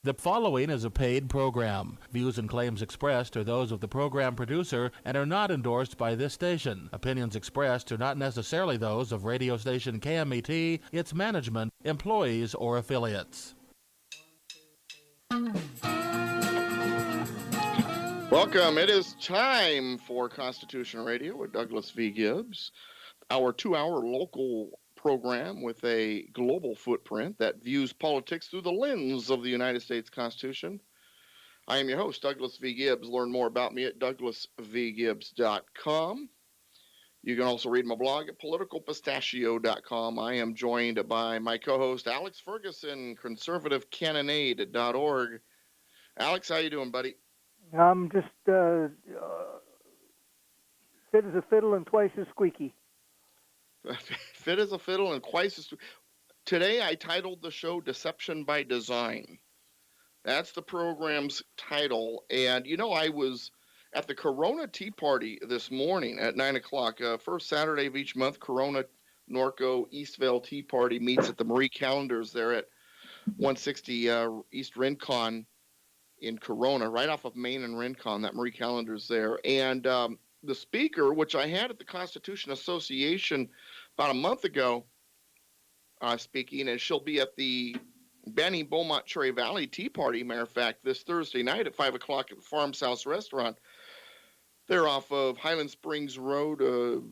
The following is a paid program. Views and claims expressed are those of the program producer and are not endorsed by this station. Opinions expressed are not necessarily those of radio station KMET, its management, employees, or affiliates. Welcome. It is time for Constitution Radio with Douglas V. Gibbs, our 2-hour local program with a global footprint that views politics through the lens of the United States Constitution. I am your host, Douglas V. Gibbs. Learn more about me at douglasvgibbs.com. You can also read my blog at politicalpistachio.com. I am joined by my co-host, Alex Ferguson, conservativecannonade.org. Alex, how you doing, buddy? I'm just fit as a fiddle and twice as squeaky. Fit as a fiddle and twice as... Today I titled the show Deception by Design. That's the program's title. And, you know, I was at the Corona Tea Party this morning at 9 o'clock. First Saturday of each month, Corona Norco Eastvale Tea Party meets at the Marie Callender's there at 160 East Rincon in Corona, right off of Main and Rincon. That Marie Callender's there. And the speaker, which I had at the Constitution Association about a month ago speaking, and she'll be at the Benny Beaumont Cherry Valley Tea Party, matter of fact, this Thursday night at 5 o'clock at the Farms House Restaurant. They're off of Highland Springs Road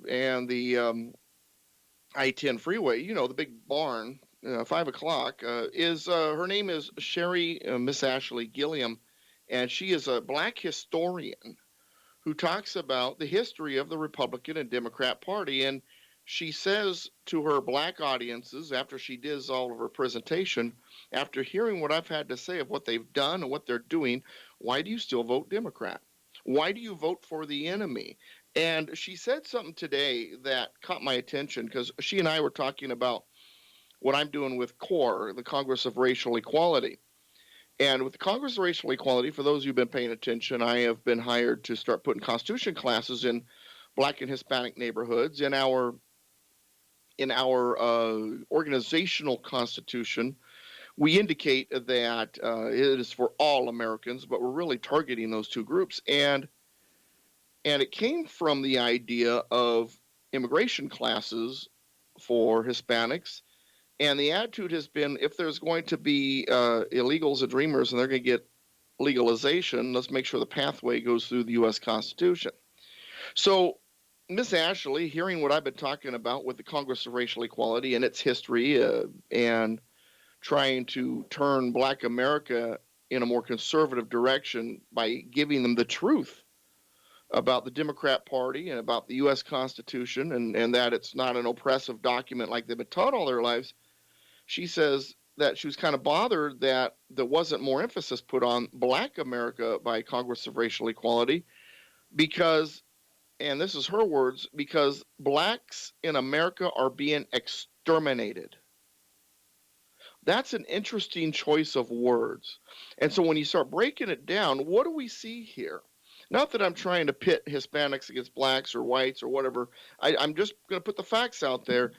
and the I-10 freeway, you know, the big barn, 5 o'clock. Her name is Sherry Miss Ashley Gilliam, and she is a black historian who talks about the history of the Republican and Democrat Party. And she says to her black audiences, after she does all of her presentation, after hearing what I've had to say of what they've done and what they're doing, why do you still vote Democrat? Why do you vote for the enemy? And she said something today that caught my attention because she and I were talking about what I'm doing with CORE, the Congress of Racial Equality. And with the Congress of Racial Equality, for those who've been paying attention, I have been hired to start putting Constitution classes in Black and Hispanic neighborhoods. In our organizational Constitution, we indicate that it is for all Americans, but we're really targeting those two groups. And it came from the idea of immigration classes for Hispanics. And the attitude has been, if there's going to be illegals and dreamers and they're going to get legalization, let's make sure the pathway goes through the U.S. Constitution. So Miss Ashley, hearing what I've been talking about with the Congress of Racial Equality and its history and trying to turn Black America in a more conservative direction by giving them the truth about the Democrat Party and about the U.S. Constitution and that it's not an oppressive document like they've been taught all their lives, she says that she was kind of bothered that there wasn't more emphasis put on Black America by Congress of Racial Equality because, and this is her words, because blacks in America are being exterminated. That's an interesting choice of words. And so when you start breaking it down, what do we see here? Not that I'm trying to pit Hispanics against blacks or whites or whatever. I'm just going to put the facts out there.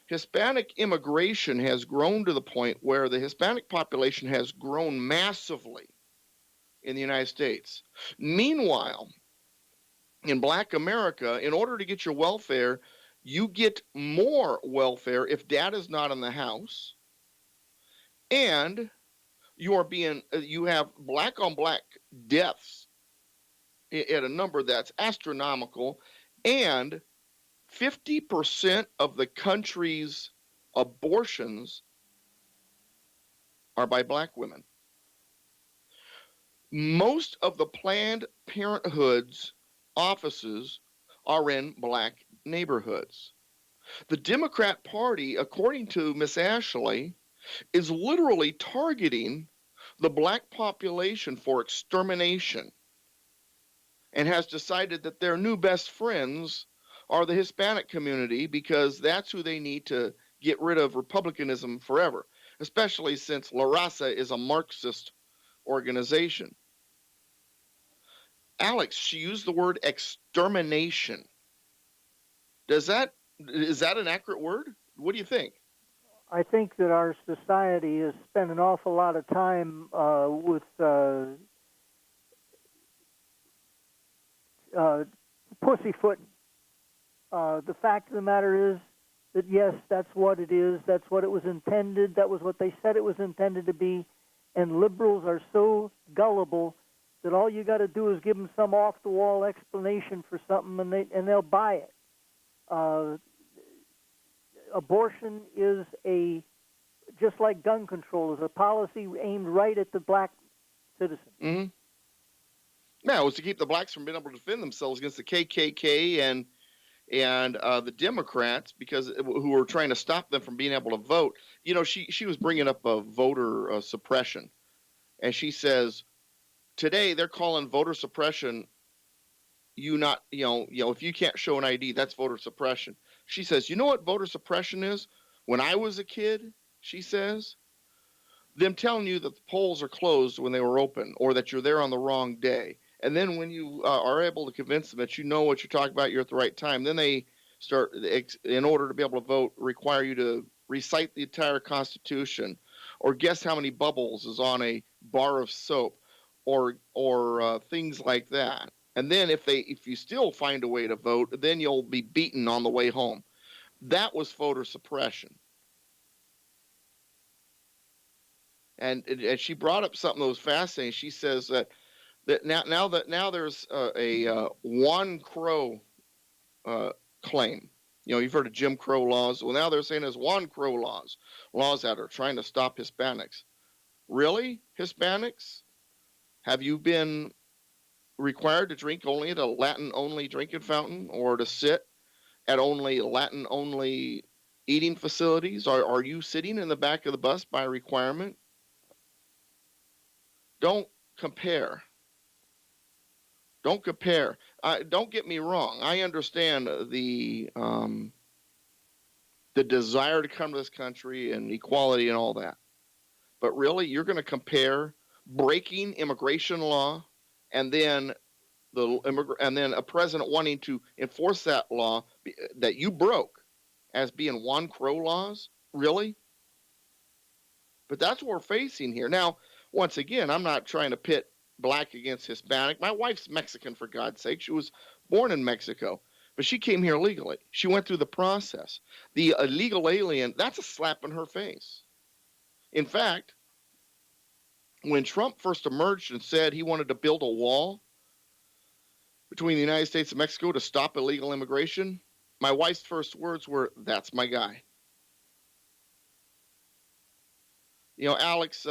Hispanic immigration has grown to the point where the Hispanic population has grown massively in the United States. Meanwhile, in Black America, in order to get your welfare, you get more welfare if dad is not in the house, and you have black on black deaths at a number that's astronomical, and 50% of the country's abortions are by black women. Most of the Planned Parenthood's offices are in black neighborhoods. The Democrat Party, according to Miss Ashley, is literally targeting the black population for extermination and has decided that their new best friends are the Hispanic community because that's who they need to get rid of republicanism forever, especially since La Raza is a Marxist organization. Alex, she used the word extermination. Is that an accurate word? What do you think? I think that our society has spent an awful lot of time with pussyfooting. The fact of the matter is that, yes, that's what it is. That's what it was intended. That was what they said it was intended to be. And liberals are so gullible that all you got to do is give them some off-the-wall explanation for something, and they'll buy it. Abortion is just like gun control, is a policy aimed right at the black citizen. Mm-hmm. Yeah, it was to keep the blacks from being able to defend themselves against the KKK and the Democrats, because who were trying to stop them from being able to vote. You know, she was bringing up voter suppression, and she says today they're calling voter suppression. If you can't show an ID, that's voter suppression. She says, you know what voter suppression is? When I was a kid, she says, them telling you that the polls are closed when they were open, or that you're there on the wrong day. And then when you are able to convince them that you know what you're talking about, you're at the right time, then they start, in order to be able to vote, require you to recite the entire Constitution, or guess how many bubbles is on a bar of soap, or things like that. And then if you still find a way to vote, then you'll be beaten on the way home. That was voter suppression. And she brought up something that was fascinating. She says that now there's a Juan Crow claim. You know, you've heard of Jim Crow laws. Well, now they're saying there's Juan Crow laws that are trying to stop Hispanics. Really, Hispanics? Have you been required to drink only at a Latin-only drinking fountain, or to sit at only Latin-only eating facilities? Are you sitting in the back of the bus by requirement? Don't compare. Don't compare. Don't get me wrong. I understand the desire to come to this country and equality and all that. But really, you're going to compare breaking immigration law and then a president wanting to enforce that law that you broke as being Juan Crow laws? Really? But that's what we're facing here. Now, once again, I'm not trying to pit black against Hispanic. My wife's Mexican, for God's sake. She was born in Mexico, but she came here legally. She went through the process. The illegal alien, that's a slap in her face. In fact, when Trump first emerged and said he wanted to build a wall between the United States and Mexico to stop illegal immigration, my wife's first words were, "That's my guy." You know, Alex,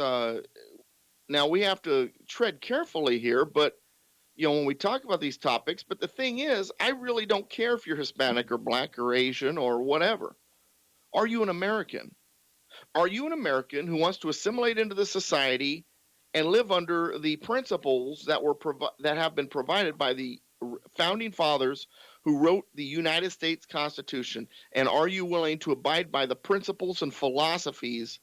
now we have to tread carefully here, but, you know, when we talk about these topics, but the thing is, I really don't care if you're Hispanic or black or Asian or whatever. Are you an American? Are you an American who wants to assimilate into the society and live under the principles that have been provided by the founding fathers who wrote the United States Constitution? And are you willing to abide by the principles and philosophies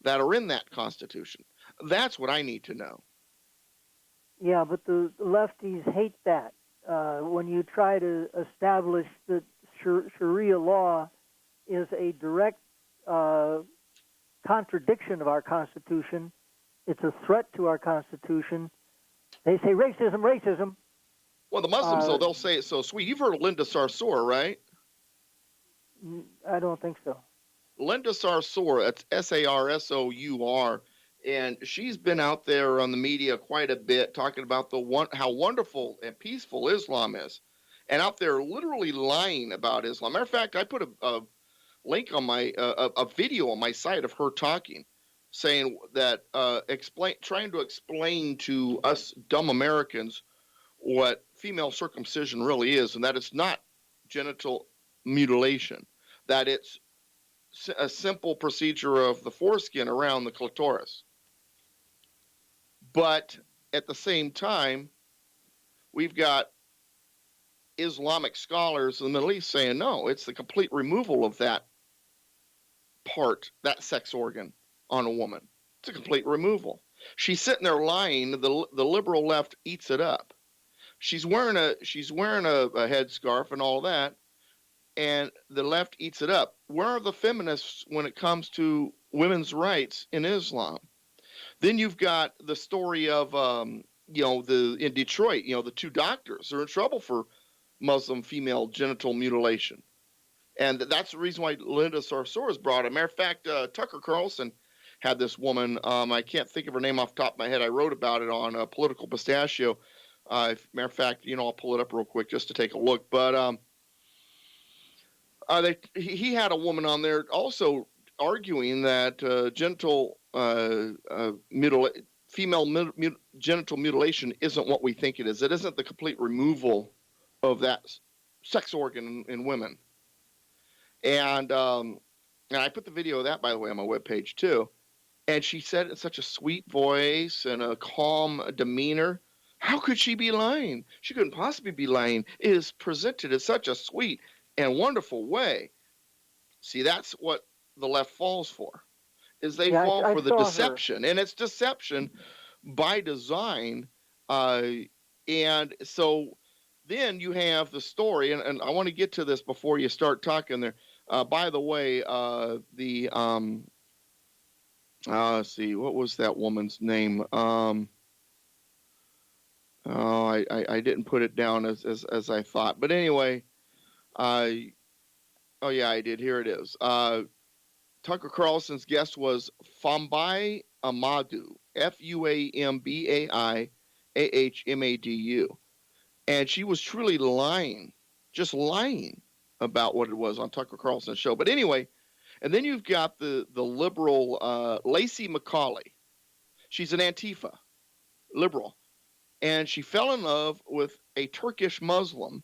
that are in that Constitution? That's what I need to know. Yeah, but the lefties hate that. When you try to establish that Sharia law is a direct contradiction of our Constitution, it's a threat to our Constitution, they say racism, racism. Well, the Muslims, though, they'll say it so sweet. You've heard of Linda Sarsour, right? I don't think so. Linda Sarsour, that's Sarsour, and she's been out there on the media quite a bit talking about how wonderful and peaceful Islam is, and out there literally lying about Islam. Matter of fact, I put a link on my a video on my site of her talking, saying that trying to explain to us dumb Americans what female circumcision really is, and that it's not genital mutilation, that it's a simple procedure of the foreskin around the clitoris. But at the same time, we've got Islamic scholars in the Middle East saying, no, it's the complete removal of that part, that sex organ on a woman. It's a complete removal. She's sitting there lying. The liberal left eats it up. She's wearing a headscarf and all that, and the left eats it up. where are the feminists when it comes to women's rights in Islam? Then you've got the story of, in Detroit, the two doctors are in trouble for Muslim female genital mutilation. And that's the reason why Linda Sarsour brought it. Matter of fact, Tucker Carlson had this woman. I can't think of her name off the top of my head. I wrote about it on Political Pistachio. Matter of fact, I'll pull it up real quick just to take a look. But he had a woman on there also arguing that female genital mutilation isn't what we think it is. It isn't the complete removal of that sex organ in women. And I put the video of that, by the way, on my webpage too. And she said it in such a sweet voice and a calm demeanor. How could she be lying? She couldn't possibly be lying. It is presented in such a sweet and wonderful way. See, that's what the left falls for, is they fall for the deception. And it's deception by design. And so then you have the story, and I want to get to this before you start talking there. By the way, let's see, what was that woman's name? I didn't put it down as I thought. But anyway, I did. Here it is. Tucker Carlson's guest was Fambai Ahmadu, Fuambai Ahmadu. And she was truly lying, just lying about what it was on Tucker Carlson's show. But anyway, and then you've got the liberal Lacey McCauley. She's an Antifa liberal. And she fell in love with a Turkish Muslim,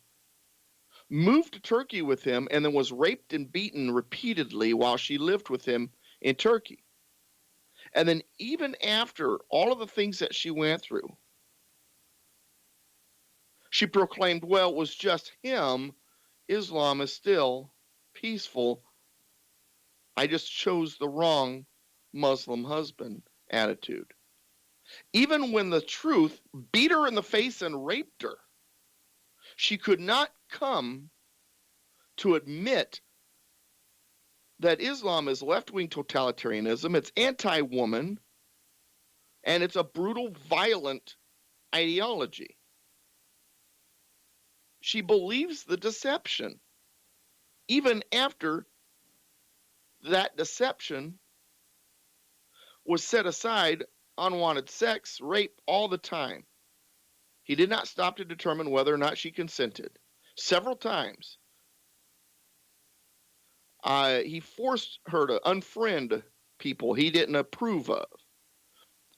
moved to Turkey with him, and then was raped and beaten repeatedly while she lived with him in Turkey. And then even after all of the things that she went through, she proclaimed, well, it was just him. Islam is still peaceful. I just chose the wrong Muslim husband attitude. Even when the truth beat her in the face and raped her, she could not come to admit that Islam is left-wing totalitarianism, it's anti-woman, and it's a brutal, violent ideology. She believes the deception, even after that deception was set aside. Unwanted sex, rape, all the time. He did not stop to determine whether or not she consented. Several times. He forced her to unfriend people he didn't approve of.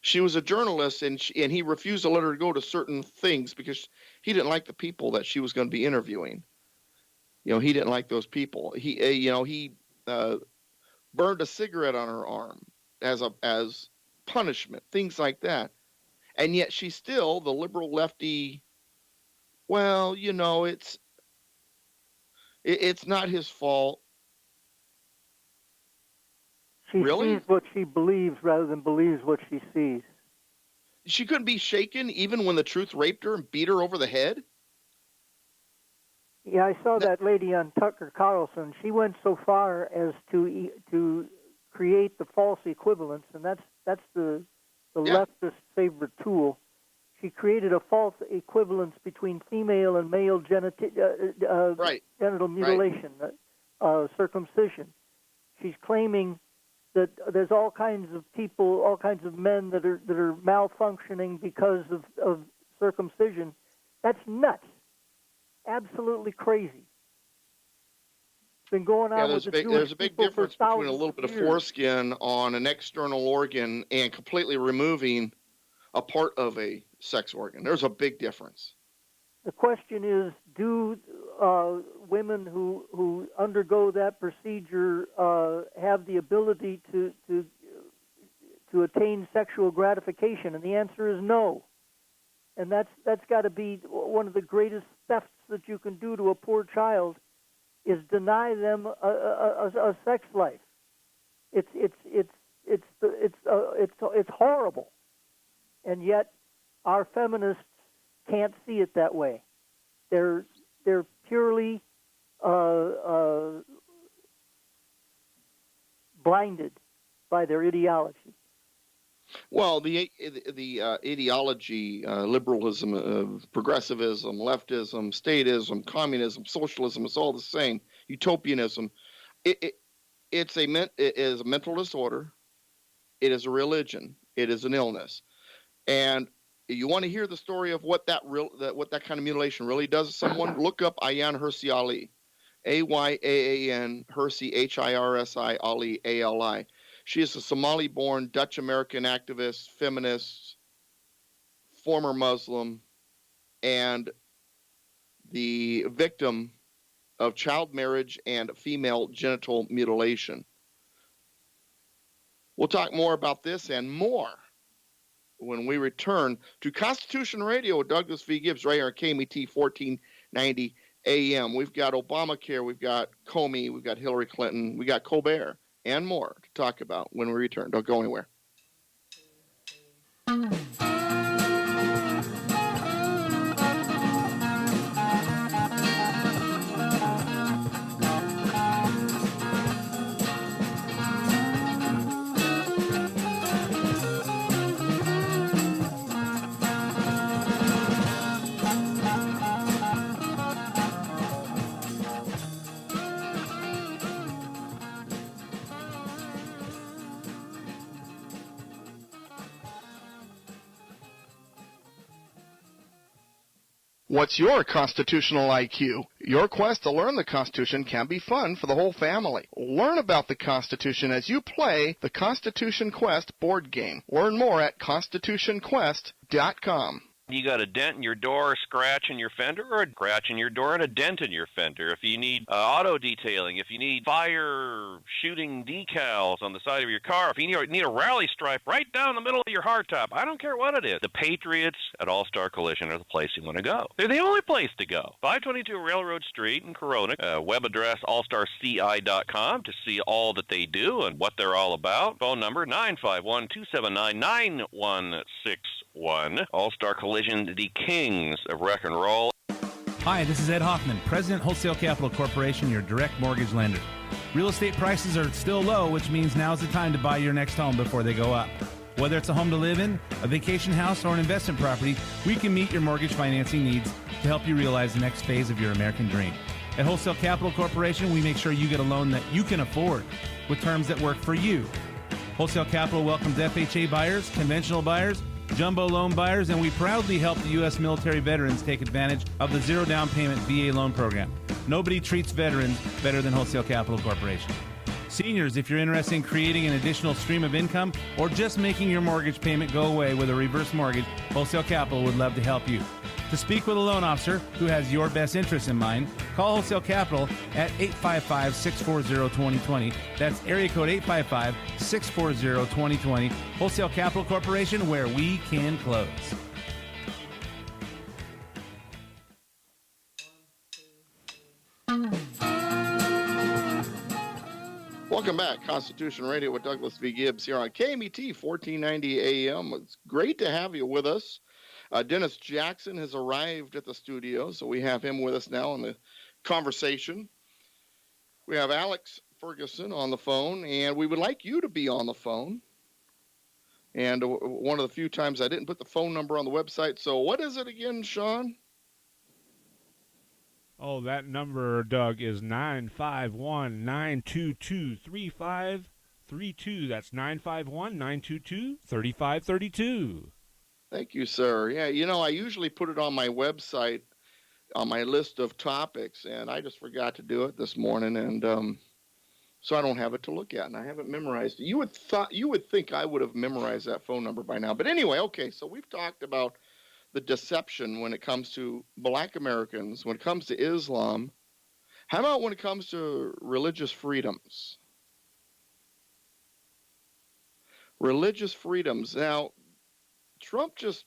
She was a journalist, and he refused to let her go to certain things because he didn't like the people that she was going to be interviewing. He didn't like those people. He burned a cigarette on her arm as punishment, things like that. And yet she's still the liberal lefty. Well, it's not his fault. She sees what she believes rather than believes what she sees. She couldn't be shaken even when the truth raped her and beat her over the head? Yeah, I saw that lady on Tucker Carlson. She went so far as to create the false equivalence, and that's the leftist favorite tool. She created a false equivalence between female and male genital mutilation, circumcision. She's claiming that there's all kinds of people, all kinds of men that are malfunctioning because of circumcision. That's nuts. Absolutely crazy. Been going on with the Jewish there's a big difference between a little bit of years. foreskin on an external organ and completely removing a part of a sex organ. There's a big difference. The question is, do women who undergo that procedure have the ability to attain sexual gratification? And the answer is no. And that's got to be one of the greatest thefts that you can do to a poor child, is deny them a sex life. It's horrible, and yet our feminists can't see it that way. They're purely blinded by their ideology. Well, the ideology, liberalism, progressivism, leftism, statism, communism, socialism, it's all the same. Utopianism. It is a mental disorder. It is a religion. It is an illness. And you want to hear the story of what that kind of mutilation really does to someone? Look up Ayaan Hirsi Ali, Ayaan Hirsi Hirsi Ali Ali. She is a Somali-born Dutch-American activist, feminist, former Muslim, and the victim of child marriage and female genital mutilation. We'll talk more about this and more when we return to Constitution Radio with Douglas V. Gibbs right here on KMET 1490 AM. We've got Obamacare, we've got Comey, we've got Hillary Clinton, we got Colbert, and more to talk about when we return. Don't go anywhere. What's your constitutional IQ? Your quest to learn the Constitution can be fun for the whole family. Learn about the Constitution as you play the Constitution Quest board game. Learn more at constitutionquest.com. You got a dent in your door, a scratch in your fender, or a scratch in your door and a dent in your fender. If you need auto detailing, if you need fire shooting decals on the side of your car, if you need a rally stripe right down the middle of your hardtop, I don't care what it is. The Patriots at All-Star Collision are the place you want to go. They're the only place to go. 522 Railroad Street in Corona. Web address allstarci.com to see all that they do and what they're all about. Phone number 951-279-9161. All-Star Collision, the kings of wreck and roll. Hi, this is Ed Hoffman, President Wholesale Capital Corporation, your direct mortgage lender. Real estate prices are still low, which means now's the time to buy your next home before they go up. Whether it's a home to live in, a vacation house, or an investment property, we can meet your mortgage financing needs to help you realize the next phase of your American dream. At Wholesale Capital Corporation, we make sure you get a loan that you can afford with terms that work for you. Wholesale Capital welcomes FHA buyers, conventional buyers, jumbo loan buyers, and we proudly help the U.S. military veterans take advantage of the zero down payment VA loan program. Nobody treats veterans better than Wholesale Capital Corporation. Seniors, if you're interested in creating an additional stream of income or just making your mortgage payment go away with a reverse mortgage, Wholesale Capital would love to help you. To speak with a loan officer who has your best interests in mind, call Wholesale Capital at 855-640-2020. That's area code 855-640-2020. Wholesale Capital Corporation, where we can close. Welcome back. Constitution Radio with Douglas V. Gibbs here on KMET 1490 AM. It's great to have you with us. Dennis Jackson has arrived at the studio, so we have him with us now in the conversation. We have Alex Ferguson on the phone, and we would like you to be on the phone. And one of the few times I didn't put the phone number on the website, so what is it again, Sean? Oh, that number, Doug, is 951-922-3532. That's 951-922-3532. Thank you, sir. Yeah, I usually put it on my website on my list of topics, and I just forgot to do it this morning, and so I don't have it to look at, and I haven't memorized it. You would think I would have memorized that phone number by now. But anyway, okay, so we've talked about the deception when it comes to Black Americans, when it comes to Islam. How about when it comes to religious freedoms? Religious freedoms. Now, Trump just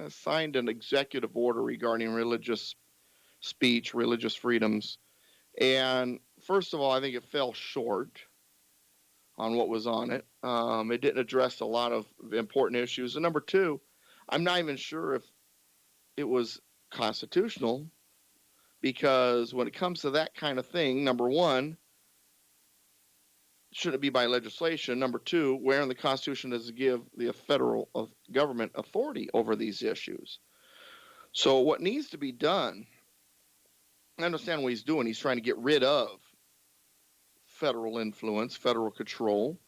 signed an executive order regarding religious speech, religious freedoms. And first of all, I think it fell short on what was on it. It didn't address a lot of important issues. And number two, I'm not even sure if it was constitutional, because when it comes to that kind of thing, number one, should it be by legislation? Number two, where in the Constitution does it give the federal government authority over these issues? So what needs to be done, I understand what he's doing. He's trying to get rid of federal influence, federal control.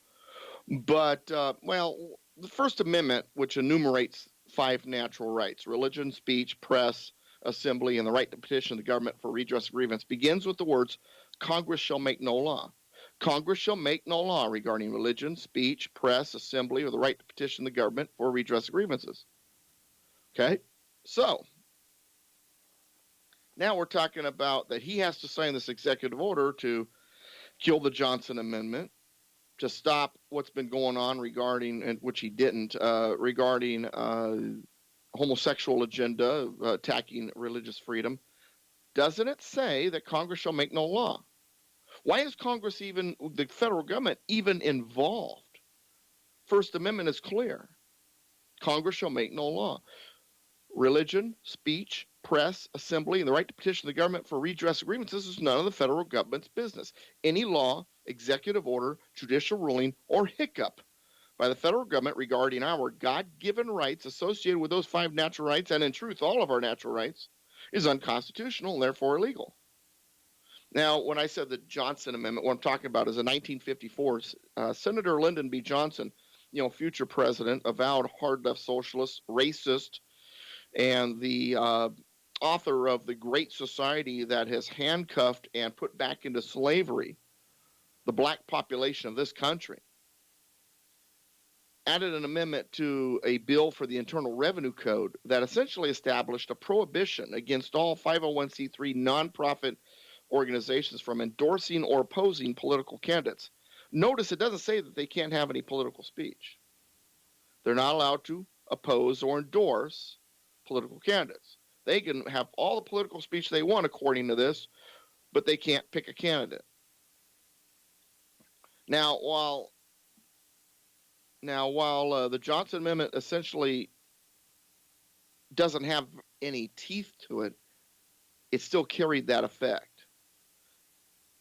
But, the First Amendment, which enumerates 5 natural rights: religion, speech, press, assembly, and the right to petition the government for redress of grievance, begins with the words, Congress shall make no law. Congress shall make no law regarding religion, speech, press, assembly, or the right to petition the government for redress of grievances. Okay? So, now we're talking about that he has to sign this executive order to kill the Johnson Amendment, to stop what's been going on regarding, and which he didn't, regarding homosexual agenda, attacking religious freedom. Doesn't it say that Congress shall make no law? Why is Congress even, the federal government, even involved? First Amendment is clear. Congress shall make no law. Religion, speech, press, assembly, and the right to petition the government for redress of grievances is none of the federal government's business. Any law, executive order, judicial ruling, or hiccup by the federal government regarding our God-given rights associated with those 5 natural rights, and in truth, all of our natural rights, is unconstitutional and therefore illegal. Now, when I said the Johnson Amendment, what I'm talking about is a 1954 Senator Lyndon B. Johnson, future president, avowed hard-left socialist, racist, and the author of The Great Society that has handcuffed and put back into slavery the black population of this country, added an amendment to a bill for the Internal Revenue Code that essentially established a prohibition against all 501c3 nonprofit organizations from endorsing or opposing political candidates. Notice it doesn't say that they can't have any political speech. They're not allowed to oppose or endorse political candidates. They can have all the political speech they want according to this, but they can't pick a candidate. Now, while the Johnson Amendment essentially doesn't have any teeth to it, it still carried that effect.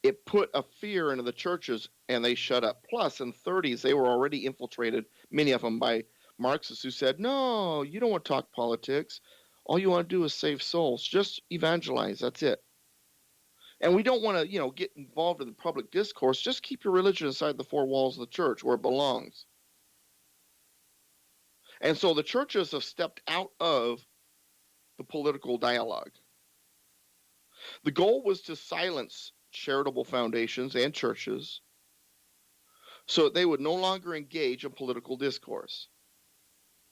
It put a fear into the churches, and they shut up. Plus, in the 30s, they were already infiltrated, many of them by Marxists who said, no, you don't want to talk politics. All you want to do is save souls. Just evangelize. That's it. And we don't want to, get involved in the public discourse. Just keep your religion inside the 4 walls of the church where it belongs. And so the churches have stepped out of the political dialogue. The goal was to silence charitable foundations and churches so that they would no longer engage in political discourse.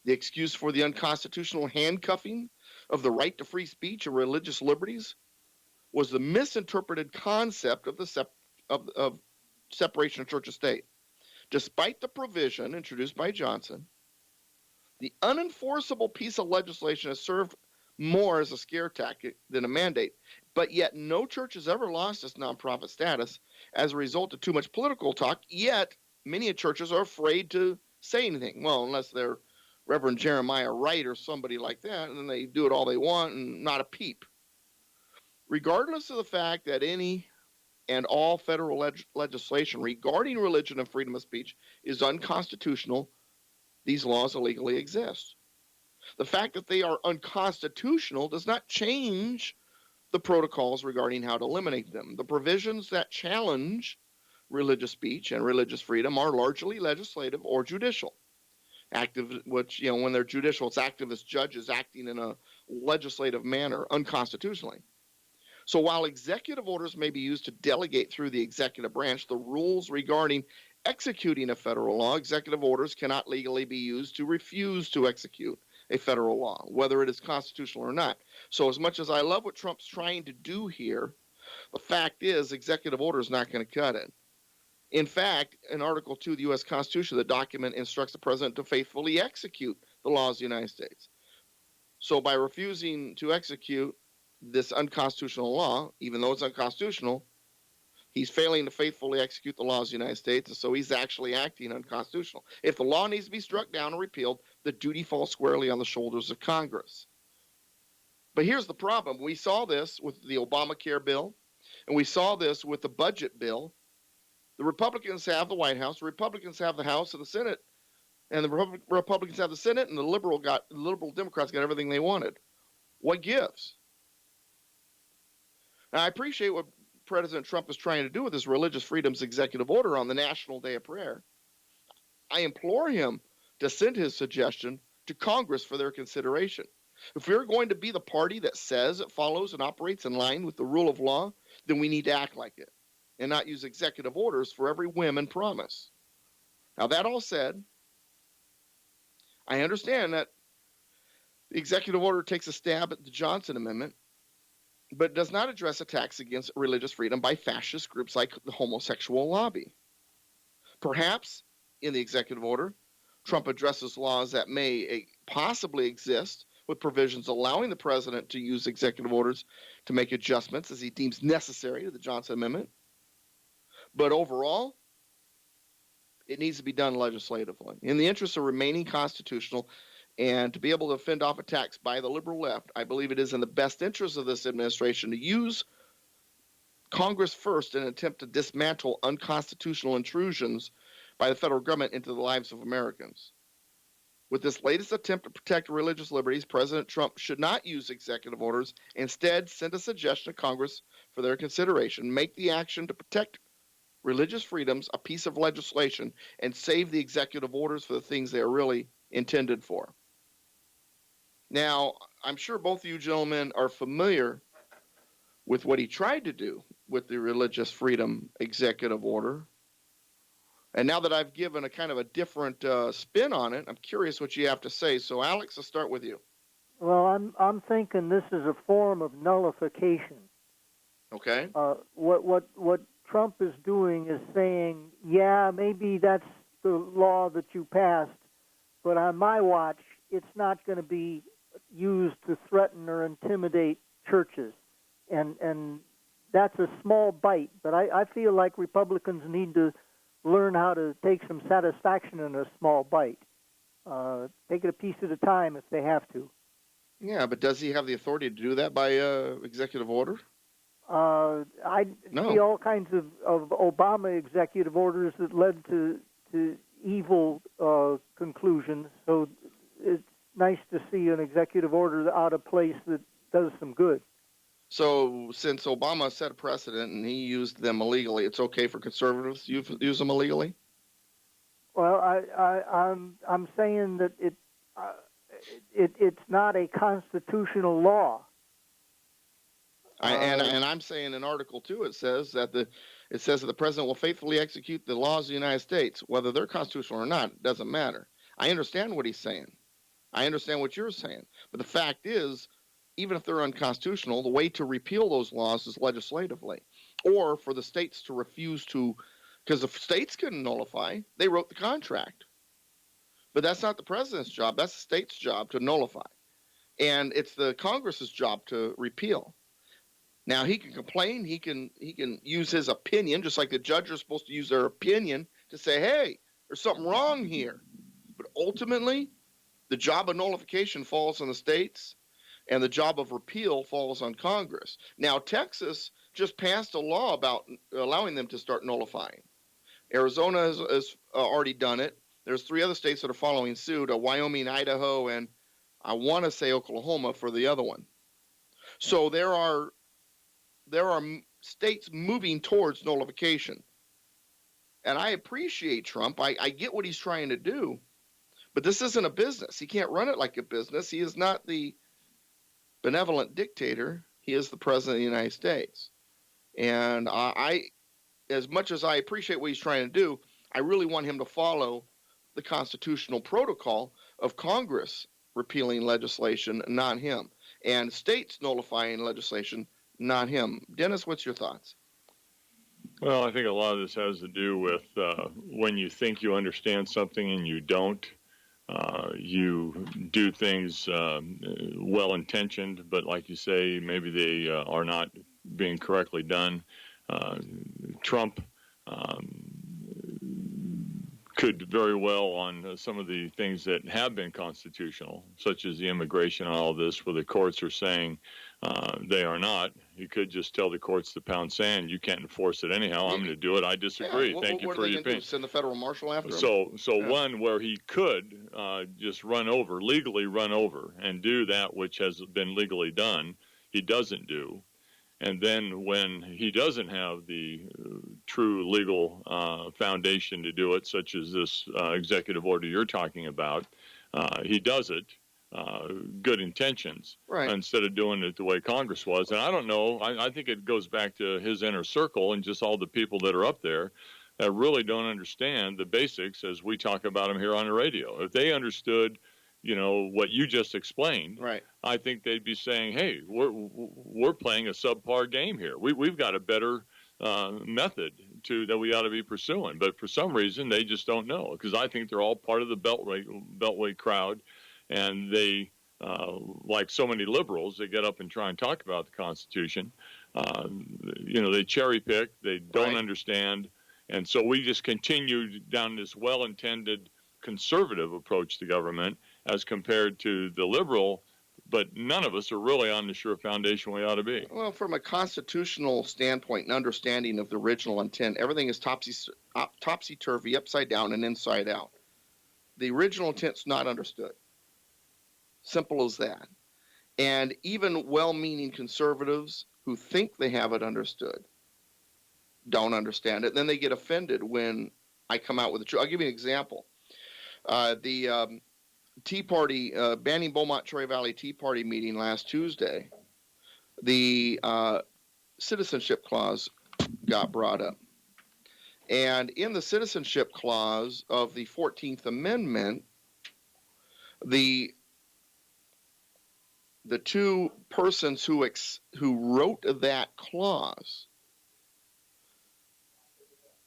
The excuse for the unconstitutional handcuffing of the right to free speech and religious liberties was the misinterpreted concept of the separation of church and state. Despite the provision introduced by Johnson, the unenforceable piece of legislation has served more as a scare tactic than a mandate, but yet no church has ever lost its nonprofit status as a result of too much political talk, yet many churches are afraid to say anything. Well, unless they're Reverend Jeremiah Wright or somebody like that, and then they do it all they want and not a peep. Regardless of the fact that any and all federal legislation regarding religion and freedom of speech is unconstitutional, these laws illegally exist. The fact that they are unconstitutional does not change the protocols regarding how to eliminate them. The provisions that challenge religious speech and religious freedom are largely legislative or judicial. When they're judicial, it's activist judges acting in a legislative manner unconstitutionally. So while executive orders may be used to delegate through the executive branch the rules regarding executing a federal law, executive orders cannot legally be used to refuse to execute a federal law, whether it is constitutional or not. So as much as I love what Trump's trying to do here, the fact is executive order is not going to cut it. In fact, in Article 2 of the U.S. Constitution, the document instructs the president to faithfully execute the laws of the United States. So by refusing to execute this unconstitutional law, even though it's unconstitutional, he's failing to faithfully execute the laws of the United States, and so he's actually acting unconstitutional. If the law needs to be struck down or repealed, the duty falls squarely on the shoulders of Congress. But here's the problem. We saw this with the Obamacare bill, and we saw this with the budget bill, The Republicans have the White House, the Republicans have the House and the Senate, and the Republicans have the Senate, and the liberal Democrats got everything they wanted. What gives? Now, I appreciate what President Trump is trying to do with his religious freedoms executive order on the National Day of Prayer. I implore him to send his suggestion to Congress for their consideration. If we're going to be the party that says it follows and operates in line with the rule of law, then we need to act like it and not use executive orders for every whim and promise. Now, that all said, I understand that the executive order takes a stab at the Johnson Amendment, but does not address attacks against religious freedom by fascist groups like the homosexual lobby. Perhaps in the executive order, Trump addresses laws that may possibly exist with provisions allowing the president to use executive orders to make adjustments as he deems necessary to the Johnson Amendment. But overall, it needs to be done legislatively in the interest of remaining constitutional and to be able to fend off attacks by the liberal left. I believe it is in the best interest of this administration to use Congress first in an attempt to dismantle unconstitutional intrusions by the federal government into the lives of Americans. With this latest attempt to protect religious liberties, President Trump should not use executive orders. Instead, send a suggestion to Congress for their consideration. Make the action to protect religious freedoms a piece of legislation and save the executive orders for the things they are really intended for. Now, I'm sure both of you gentlemen are familiar with what he tried to do with the Religious Freedom Executive Order. And now that I've given a kind of a different spin on it, I'm curious what you have to say. So, Alex, I'll start with you. Well, I'm thinking this is a form of nullification. Okay. What Trump is doing is saying, yeah, maybe that's the law that you passed, but on my watch, it's not going to be used to threaten or intimidate churches. And that's a small bite, but I feel like Republicans need to learn how to take some satisfaction in a small bite. Take it a piece at a time if they have to. Yeah, but does he have the authority to do that by executive order? I see all kinds of Obama executive orders that led to evil conclusions. So it's nice to see an executive order out of place that does some good. So since Obama set a precedent and he used them illegally, it's okay for conservatives to use them illegally? Well, I'm saying that it's not a constitutional law. And I'm saying in Article 2 it says that the president will faithfully execute the laws of the United States, whether they're constitutional or not. It doesn't matter. I understand what he's saying. I understand what you're saying. But the fact is, even if they're unconstitutional, the way to repeal those laws is legislatively, or for the states to refuse to, because the states can nullify. They wrote the contract. But that's not the president's job. That's the state's job to nullify. And it's the Congress's job to repeal. Now, he can complain. He can use his opinion, just like the judges are supposed to use their opinion to say, hey, there's something wrong here. But ultimately, the job of nullification falls on the states, and the job of repeal falls on Congress. Now, Texas just passed a law about allowing them to start nullifying. Arizona has already done it. There's 3 other states that are following suit, Wyoming, Idaho, and I want to say Oklahoma for the other one. So there are states moving towards nullification. And I appreciate Trump. I get what he's trying to do. But this isn't a business. He can't run it like a business. He is not the benevolent dictator. He is the president of the United States. And I, as much as I appreciate what he's trying to do, I really want him to follow the constitutional protocol of Congress repealing legislation, not him, and states nullifying legislation, not him. Dennis, what's your thoughts? Well, I think a lot of this has to do with when you think you understand something and you don't. You do things well-intentioned, but like you say, maybe they are not being correctly done. Trump could very well, on some of the things that have been constitutional, such as the immigration and all of this, where the courts are saying they are not. He could just tell the courts to pound sand. You can't enforce it anyhow. I'm going to do it. I disagree. Yeah, Thank you what for are they your gonna do? opinion. Send the federal marshal after him? So Yeah. one where he could just legally run over and do that which has been legally done, he doesn't do. And then when he doesn't have the true legal foundation to do it, such as this executive order you're talking about, he does it. Good intentions, Right. instead of doing it the way Congress was. And I don't know, I think it goes back to his inner circle and just all the people that are up there that really don't understand the basics as we talk about them here on the radio. If they understood, what you just explained, Right. I think they'd be saying, hey, we're playing a subpar game here. We've got a better method that we ought to be pursuing. But for some reason, they just don't know, because I think they're all part of the Beltway crowd. And they, like so many liberals, they get up and try and talk about the Constitution. They cherry pick, they don't understand. And so we just continue down this well-intended conservative approach to government as compared to the liberal, but none of us are really on the sure foundation we ought to be. Well, from a constitutional standpoint and understanding of the original intent, everything is topsy-turvy, upside down, and inside out. The original intent's not understood. Simple as that. And even well-meaning conservatives who think they have it understood don't understand it. Then they get offended when I come out with the truth. I'll give you an example. The Tea Party, Banning Beaumont Troy Valley Tea Party meeting last Tuesday, the citizenship clause got brought up. And in the citizenship clause of the 14th Amendment, the two persons who wrote that clause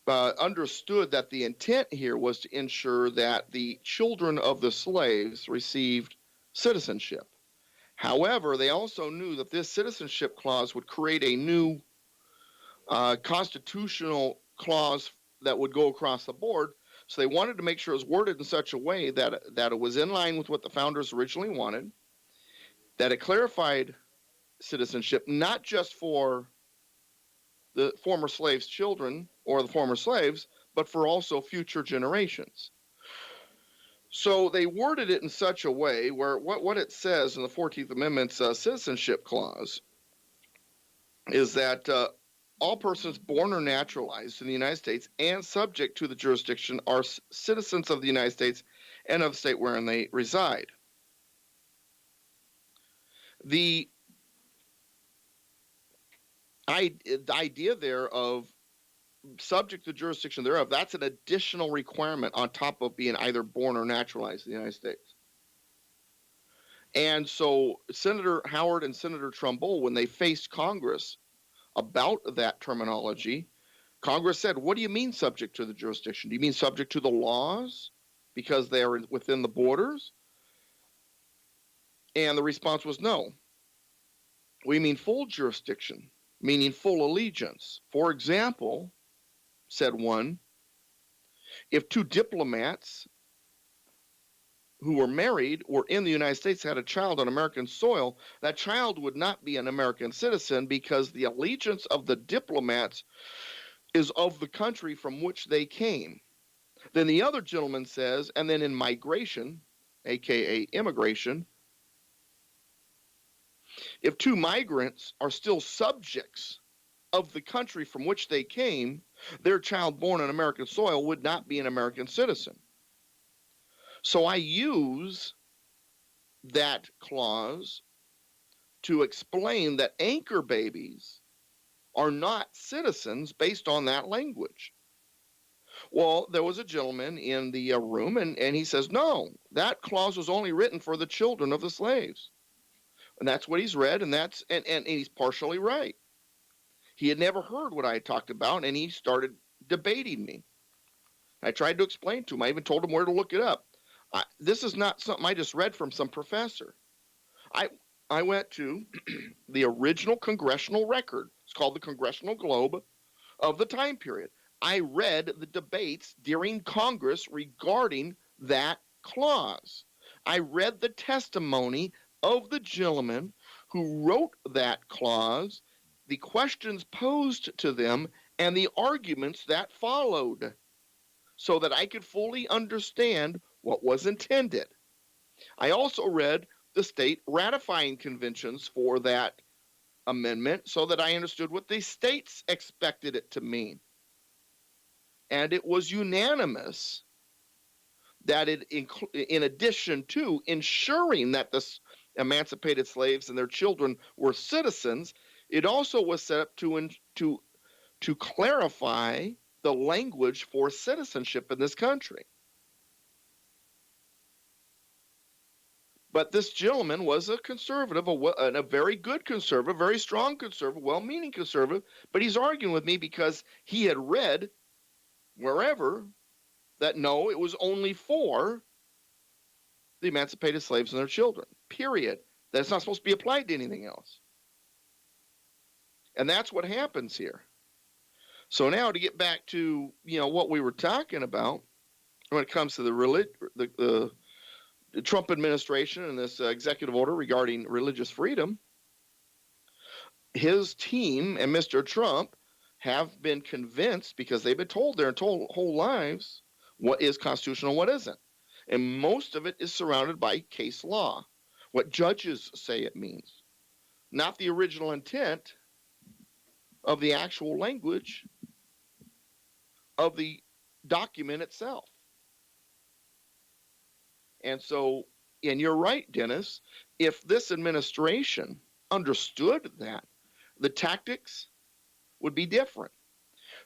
understood that the intent here was to ensure that the children of the slaves received citizenship. However, they also knew that this citizenship clause would create a new constitutional clause that would go across the board. So they wanted to make sure it was worded in such a way that it was in line with what the founders originally wanted, that it clarified citizenship not just for the former slaves' children or the former slaves, but for also future generations. So they worded it in such a way where what it says in the 14th Amendment's citizenship clause is that all persons born or naturalized in the United States and subject to the jurisdiction are citizens of the United States and of the state wherein they reside. The idea there of subject to jurisdiction thereof, that's an additional requirement on top of being either born or naturalized in the United States. And so Senator Howard and Senator Trumbull, when they faced Congress about that terminology, Congress said, what do you mean subject to the jurisdiction? Do you mean subject to the laws because they are within the borders? And the response was no. We mean full jurisdiction, meaning full allegiance. For example, said one, if two diplomats who were married or in the United States had a child on American soil, that child would not be an American citizen because the allegiance of the diplomats is of the country from which they came. Then the other gentleman says, and then in migration, aka immigration, if two migrants are still subjects of the country from which they came, their child born on American soil would not be an American citizen. So I use that clause to explain that anchor babies are not citizens based on that language. Well, there was a gentleman in the room, and he says, no, that clause was only written for the children of the slaves. And that's what he's read, and he's partially right. He had never heard what I had talked about, and he started debating me. I tried to explain to him. I even told him where to look it up. This is not something I just read from some professor. I went to the original congressional record. It's called the Congressional Globe of the time period. I read the debates during Congress regarding that clause. I read the testimony of the gentleman who wrote that clause the questions posed to them and the arguments that followed, so that I could fully understand what was intended. I also read the state ratifying conventions for that amendment so that I understood what the states expected it to mean. And it was unanimous that in addition to ensuring that the emancipated slaves and their children were citizens, it also was set up to clarify the language for citizenship in this country. But this gentleman was a conservative, a very good conservative, very strong conservative, well-meaning conservative, but he's arguing with me because he had read wherever that no, it was only for the emancipated slaves and their children, period. That it's not supposed to be applied to anything else. And that's what happens here. So now to get back to, what we were talking about when it comes to the Trump administration and this executive order regarding religious freedom, his team and Mr. Trump have been convinced, because they've been told their whole lives what is constitutional, what isn't. And most of it is surrounded by case law, what judges say it means, not the original intent of the actual language of the document itself. And so, and you're right, Dennis, if this administration understood that, the tactics would be different.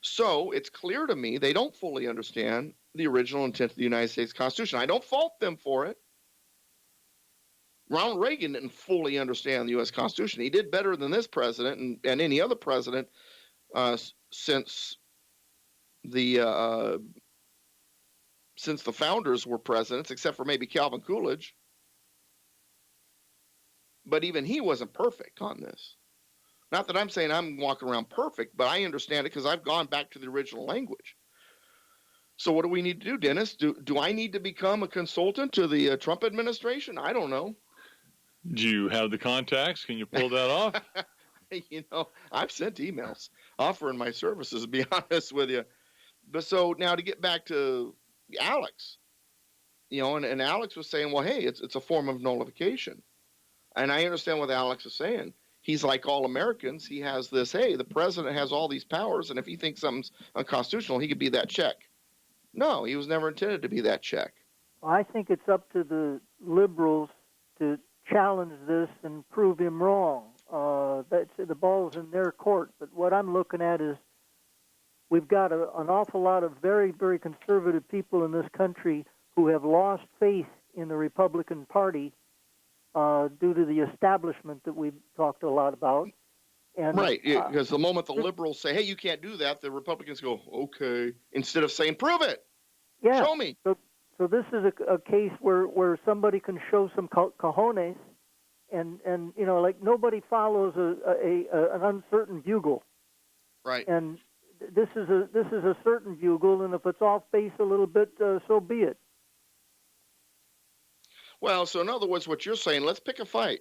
So it's clear to me they don't fully understand the original intent of the United States Constitution. I don't fault them for it. Ronald Reagan didn't fully understand the U.S. Constitution. He did better than this president and any other president since the founders were presidents, except for maybe Calvin Coolidge. But even he wasn't perfect on this. Not that I'm saying I'm walking around perfect, but I understand it because I've gone back to the original language. So what do we need to do, Dennis? Do I need to become a consultant to the Trump administration? I don't know. Do you have the contacts? Can you pull that off? I've sent emails offering my services, to be honest with you. But so now to get back to Alex, and Alex was saying, well, hey, it's a form of nullification. And I understand what Alex is saying. He's like all Americans. He has this, hey, the president has all these powers, and if he thinks something's unconstitutional, he could be that check. No, he was never intended to be that check. I think it's up to the liberals to challenge this and prove him wrong. The ball's in their court. But what I'm looking at is we've got an awful lot of very, very conservative people in this country who have lost faith in the Republican Party due to the establishment that we've talked a lot about. And, right, because the moment the liberals say, hey, you can't do that, the Republicans go, okay, instead of saying, prove it. Yeah. Show me. So this is a case where somebody can show some cojones, and like nobody follows an uncertain bugle. Right. And this is a certain bugle, and if it's off base a little bit, so be it. Well, so in other words, what you're saying, let's pick a fight.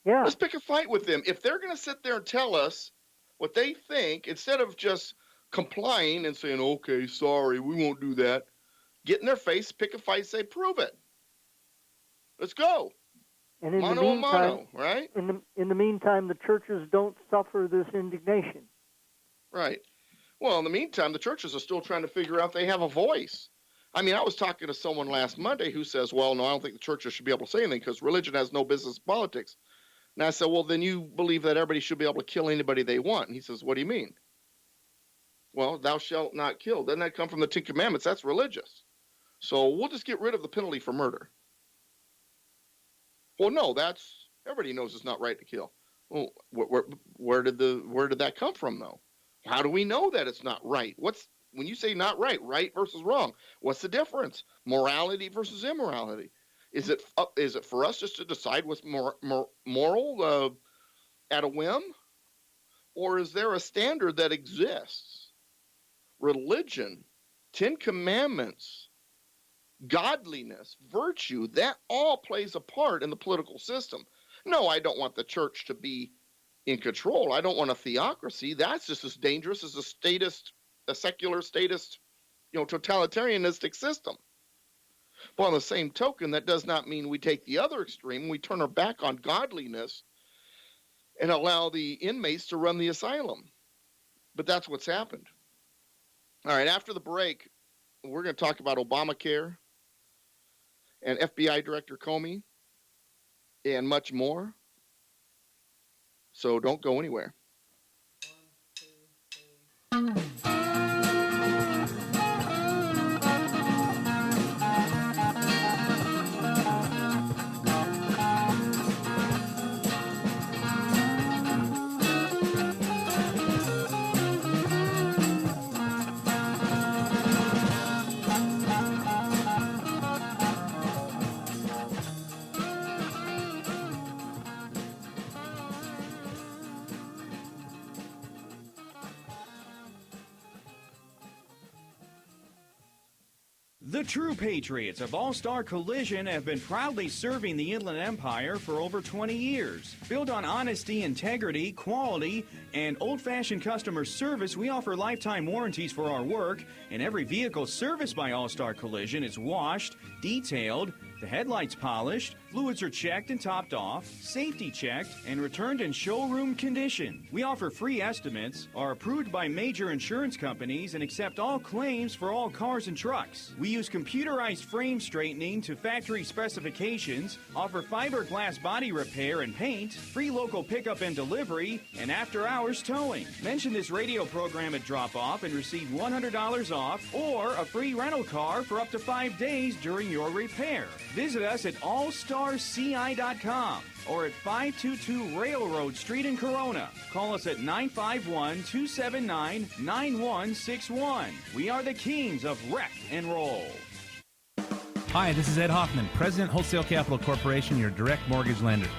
Yeah. Let's pick a fight with them. If they're going to sit there and tell us what they think, instead of just complying and saying, okay, sorry, we won't do that, get in their face, pick a fight, say, prove it. Let's go. And in mano the meantime, mano, right? In the meantime, the churches don't suffer this indignation. Right. Well, in the meantime, the churches are still trying to figure out they have a voice. I mean, I was talking to someone last Monday who says, well, no, I don't think the churches should be able to say anything because religion has no business in politics. And I said, well, then you believe that everybody should be able to kill anybody they want. And he says, what do you mean? Well, thou shalt not kill. Doesn't that come from the Ten Commandments? That's religious. So we'll just get rid of the penalty for murder. Well, no, everybody knows it's not right to kill. Well, where did that come from, though? How do we know that it's not right? When you say not right, right versus wrong, what's the difference? Morality versus immorality. Is it for us just to decide what's moral at a whim? Or is there a standard that exists? Religion, Ten Commandments, godliness, virtue, that all plays a part in the political system. No, I don't want the church to be in control. I don't want a theocracy. That's just as dangerous as a secular statist, totalitarianistic system. But on the same token, that does not mean we take the other extreme. We turn our back on godliness and allow the inmates to run the asylum. But that's what's happened. All right, after the break, we're going to talk about Obamacare and FBI Director Comey and much more. So don't go anywhere. The true patriots of All-Star Collision have been proudly serving the Inland Empire for over 20 years. Built on honesty, integrity, quality, and old-fashioned customer service, we offer lifetime warranties for our work, and every vehicle serviced by All-Star Collision is washed, detailed, the headlights polished, fluids are checked and topped off, safety checked, and returned in showroom condition. We offer free estimates, are approved by major insurance companies, and accept all claims for all cars and trucks. We use computerized frame straightening to factory specifications, offer fiberglass body repair and paint, free local pickup and delivery, and after-hours towing. Mention this radio program at drop-off and receive $100 off or a free rental car for up to 5 days during your repair. Visit us at allstarci.com or at 522 Railroad Street in Corona. Call us at 951-279-9161. We are the kings of wreck and roll. Hi, this is Ed Hoffman, President Wholesale Capital Corporation, your direct mortgage lender.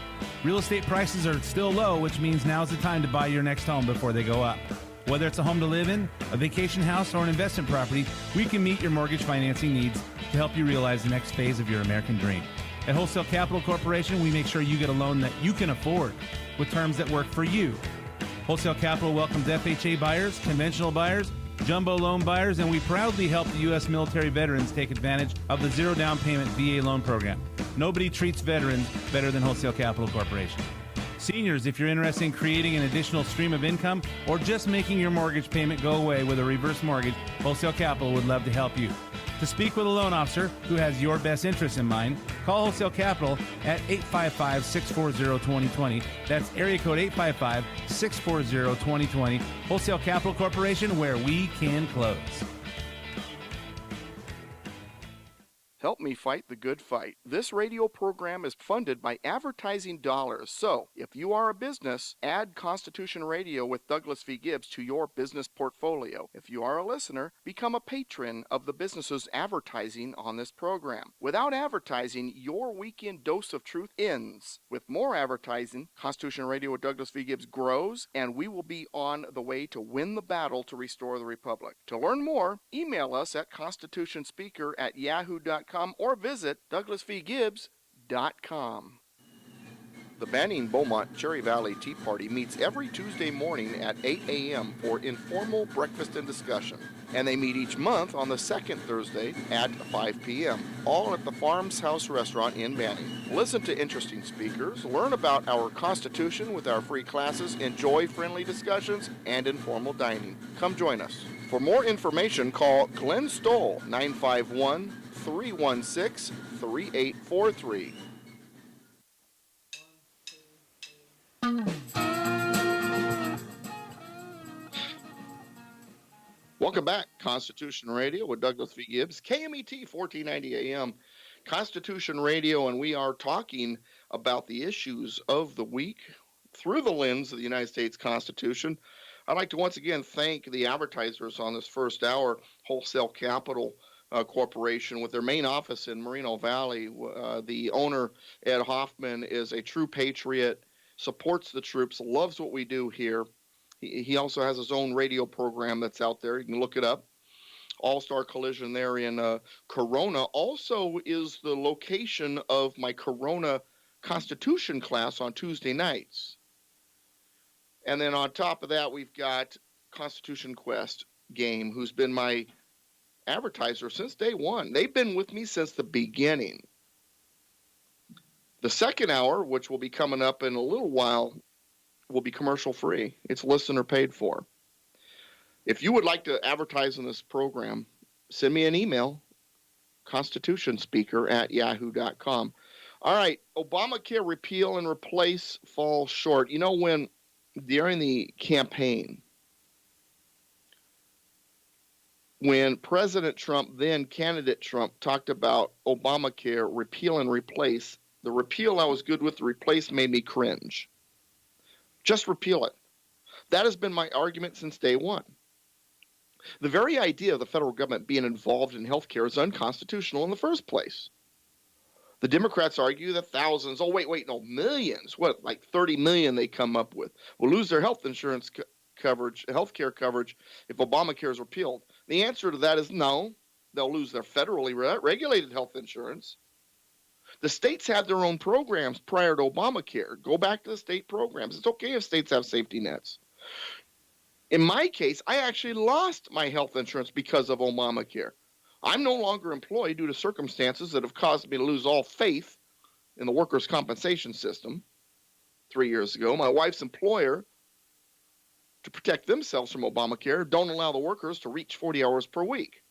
Real estate prices are still low, which means now's the time to buy your next home before they go up. Whether it's a home to live in, a vacation house, or an investment property, we can meet your mortgage financing needs to help you realize the next phase of your American dream. At Wholesale Capital Corporation, we make sure you get a loan that you can afford with terms that work for you. Wholesale Capital welcomes FHA buyers, conventional buyers, jumbo loan buyers, and we proudly help the U.S. military veterans take advantage of the zero down payment VA loan program. Nobody treats veterans better than Wholesale Capital Corporation. Seniors, if you're interested in creating an additional stream of income or just making your mortgage payment go away with a reverse mortgage, Wholesale Capital would love to help you. To speak with a loan officer who has your best interests in mind, call Wholesale Capital at 855-640-2020. That's area code 855-640-2020. Wholesale Capital Corporation, where we can close. Help me fight the good fight. This radio program is funded by advertising dollars. So, if you are a business, add Constitution Radio with Douglas V. Gibbs to your business portfolio. If you are a listener, become a patron of the business's advertising on this program. Without advertising, your weekend dose of truth ends. With more advertising, Constitution Radio with Douglas V. Gibbs grows, and we will be on the way to win the battle to restore the Republic. To learn more, email us at constitutionspeaker@yahoo.com or visit douglasvgibbs.com. The Banning Beaumont Cherry Valley Tea Party meets every Tuesday morning at 8 a.m. for informal breakfast and discussion. And they meet each month on the second Thursday at 5 p.m., all at the Farms House Restaurant in Banning. Listen to interesting speakers, learn about our Constitution with our free classes, enjoy friendly discussions, and informal dining. Come join us. For more information, call Glenn Stoll, 951-316-3843. Welcome back, Constitution Radio with Douglas V. Gibbs, KMET 1490 AM, Constitution Radio, and we are talking about the issues of the week through the lens of the United States Constitution. I'd like to once again thank the advertisers on this first hour, Wholesale Capital Corporation, with their main office in Moreno Valley. The owner, Ed Hoffman, is a true patriot, supports the troops, loves what we do here. He also has his own radio program that's out there. You can look it up. All-Star Collision there in Corona also is the location of my Corona Constitution class on Tuesday nights. And then on top of that, we've got Constitution Quest Game, who's been my advertiser since day one. They've been with me since the beginning. The second hour, which will be coming up in a little while, will be commercial free. It's listener paid for. If you would like to advertise in this program, send me an email, constitutionspeaker@yahoo.com. All right, Obamacare repeal and replace falls short. You know, when during the campaign, when President Trump, then candidate Trump, talked about Obamacare repeal and replace, the repeal I was good with, the replace made me cringe. Just repeal it. That has been my argument since day one. The very idea of the federal government being involved in health care is unconstitutional in the first place. The Democrats argue that thousands, millions, like 30 million they come up with, will lose their health insurance coverage, health care coverage, if Obamacare is repealed. The answer to that is no. They'll lose their federally regulated health insurance. The states had their own programs prior to Obamacare. Go back to the state programs. It's okay if states have safety nets. In my case, I actually lost my health insurance because of Obamacare. I'm no longer employed due to circumstances that have caused me to lose all faith in the workers' compensation system 3 years ago. My wife's employer, to protect themselves from Obamacare, don't allow the workers to reach 40 hours per week.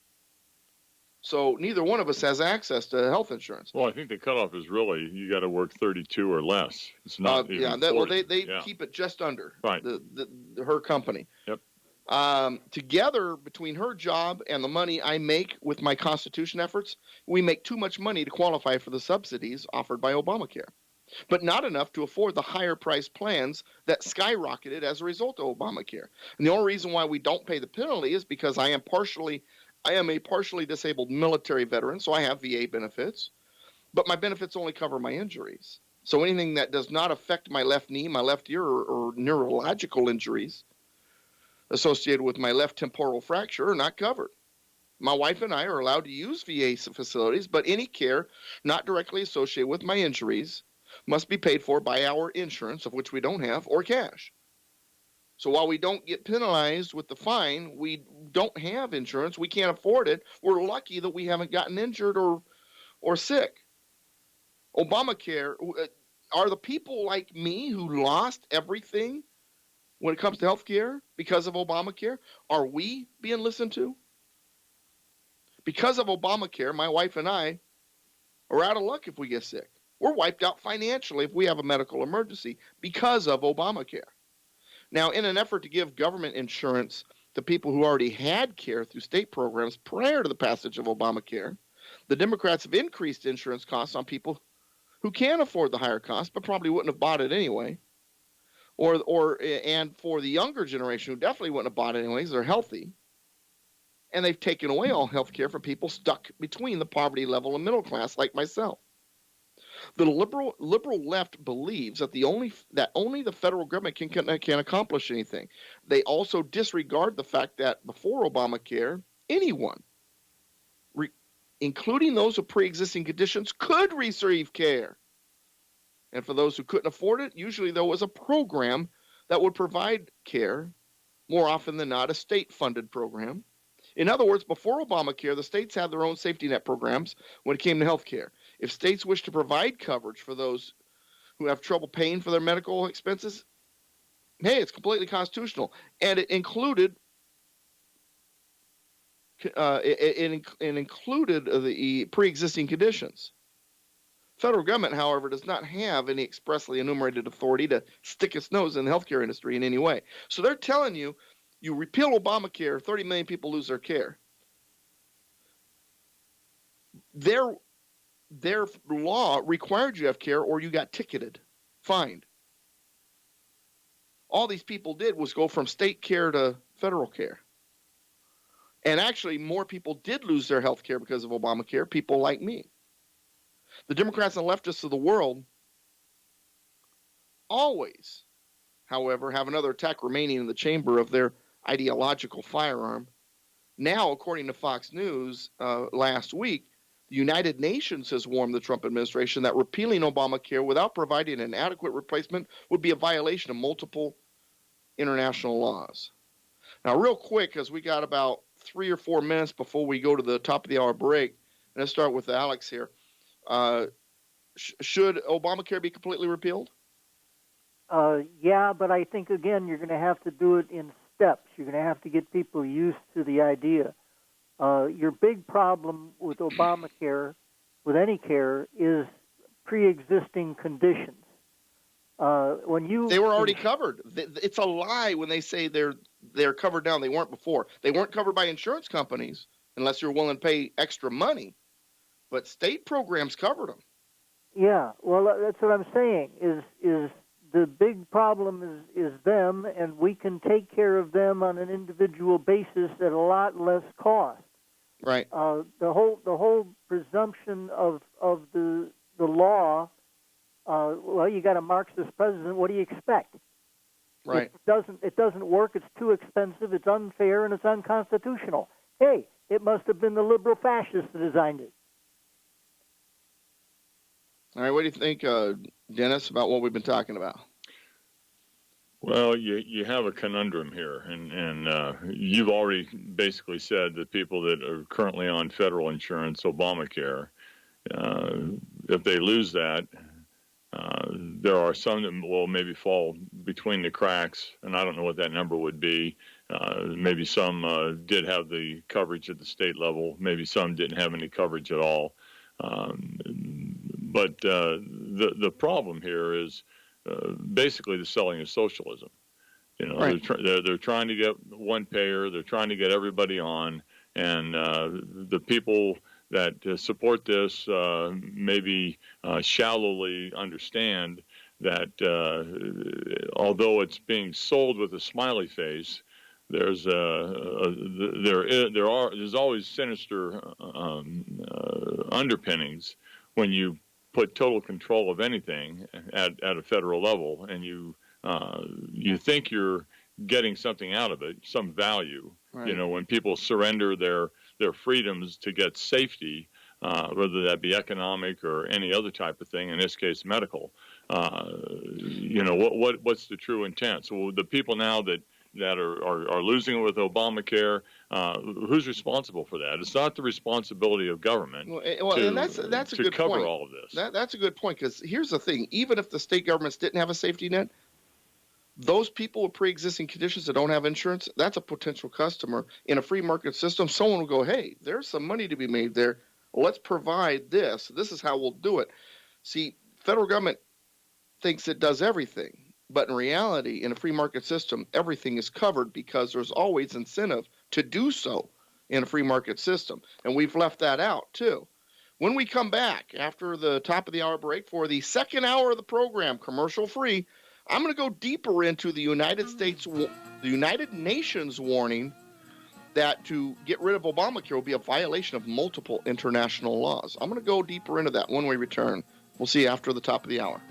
So neither one of us has access to health insurance. Well, I think the cutoff is really you got to work 32 or less. It's not even 40. They keep it just under right. Her company. Yep. Together, between her job and the money I make with my Constitution efforts, we make too much money to qualify for the subsidies offered by Obamacare, but not enough to afford the higher price plans that skyrocketed as a result of Obamacare. And the only reason why we don't pay the penalty is because I am a partially disabled military veteran, so I have VA benefits, but my benefits only cover my injuries. So anything that does not affect my left knee, my left ear, or neurological injuries associated with my left temporal fracture are not covered. My wife and I are allowed to use VA facilities, but any care not directly associated with my injuries must be paid for by our insurance, of which we don't have, or cash. So while we don't get penalized with the fine, we don't have insurance. We can't afford it. We're lucky that we haven't gotten injured or sick. Obamacare, are the people like me who lost everything when it comes to health care because of Obamacare, are we being listened to? Because of Obamacare, my wife and I are out of luck if we get sick. We're wiped out financially if we have a medical emergency because of Obamacare. Now, in an effort to give government insurance to people who already had care through state programs prior to the passage of Obamacare, the Democrats have increased insurance costs on people who can afford the higher cost but probably wouldn't have bought it anyway. And for the younger generation who definitely wouldn't have bought it anyways, they're healthy. And they've taken away all health care for people stuck between the poverty level and middle class like myself. The liberal left believes that only the federal government can accomplish anything. They also disregard the fact that before Obamacare, anyone, including those with pre-existing conditions, could receive care. And for those who couldn't afford it, usually there was a program that would provide care, more often than not a state-funded program. In other words, before Obamacare, the states had their own safety net programs when it came to health care. If states wish to provide coverage for those who have trouble paying for their medical expenses, hey, it's completely constitutional. And it included the pre-existing conditions. Federal government, however, does not have any expressly enumerated authority to stick its nose in the healthcare industry in any way. So they're telling you, you repeal Obamacare, 30 million people lose their care. Their law required you to have care or you got ticketed, fined. All these people did was go from state care to federal care. And actually, more people did lose their health care because of Obamacare, people like me. The Democrats and leftists of the world always, however, have another attack remaining in the chamber of their ideological firearm. Now, according to Fox News last week, the United Nations has warned the Trump administration that repealing Obamacare without providing an adequate replacement would be a violation of multiple international laws. Now, real quick, because we got about 3 or 4 minutes before we go to the top of the hour break, let's start with Alex here. Should Obamacare be completely repealed? Yeah, but I think, again, you're going to have to do it in steps. You're going to have to get people used to the idea. Your big problem with Obamacare, with any care, is pre-existing conditions. They were already covered. It's a lie when they say they're covered now. They weren't before. They weren't covered by insurance companies unless you're willing to pay extra money. But state programs covered them. Yeah, well, that's what I'm saying. Is the big problem is them, and we can take care of them on an individual basis at a lot less cost. Right. The whole presumption of the law. Well, you got a Marxist president. What do you expect? Right. It doesn't work. It's too expensive. It's unfair, and it's unconstitutional. Hey, it must have been the liberal fascists that designed it. All right. What do you think, Dennis, about what we've been talking about? Well, you have a conundrum here, and you've already basically said that people that are currently on federal insurance, Obamacare, if they lose that, there are some that will maybe fall between the cracks, and I don't know what that number would be. Maybe some did have the coverage at the state level. Maybe some didn't have any coverage at all. But the problem here is basically the selling of socialism. You know, right. they're trying to get one payer. They're trying to get everybody on, and the people that support this maybe shallowly understand that although it's being sold with a smiley face, there's always sinister underpinnings when you put total control of anything at a federal level, and you think you're getting something out of it, some value. Right. You know, when people surrender their freedoms to get safety, whether that be economic or any other type of thing, in this case medical, you know, what's the true intent? So the people now that are losing with Obamacare, who's responsible for that? It's not the responsibility of government and that's a good cover point. All of this. That's a good point, because here's the thing. Even if the state governments didn't have a safety net, those people with pre-existing conditions that don't have insurance, that's a potential customer. In a free market system, someone will go, hey, there's some money to be made there. Let's provide this. This is how we'll do it. See, federal government thinks it does everything. But in reality, in a free market system, everything is covered because there's always incentive to do so in a free market system. And we've left that out, too. When we come back after the top of the hour break for the second hour of the program, commercial free, I'm going to go deeper into the United Nations warning that to get rid of Obamacare will be a violation of multiple international laws. I'm going to go deeper into that when we return. We'll see you after the top of the hour.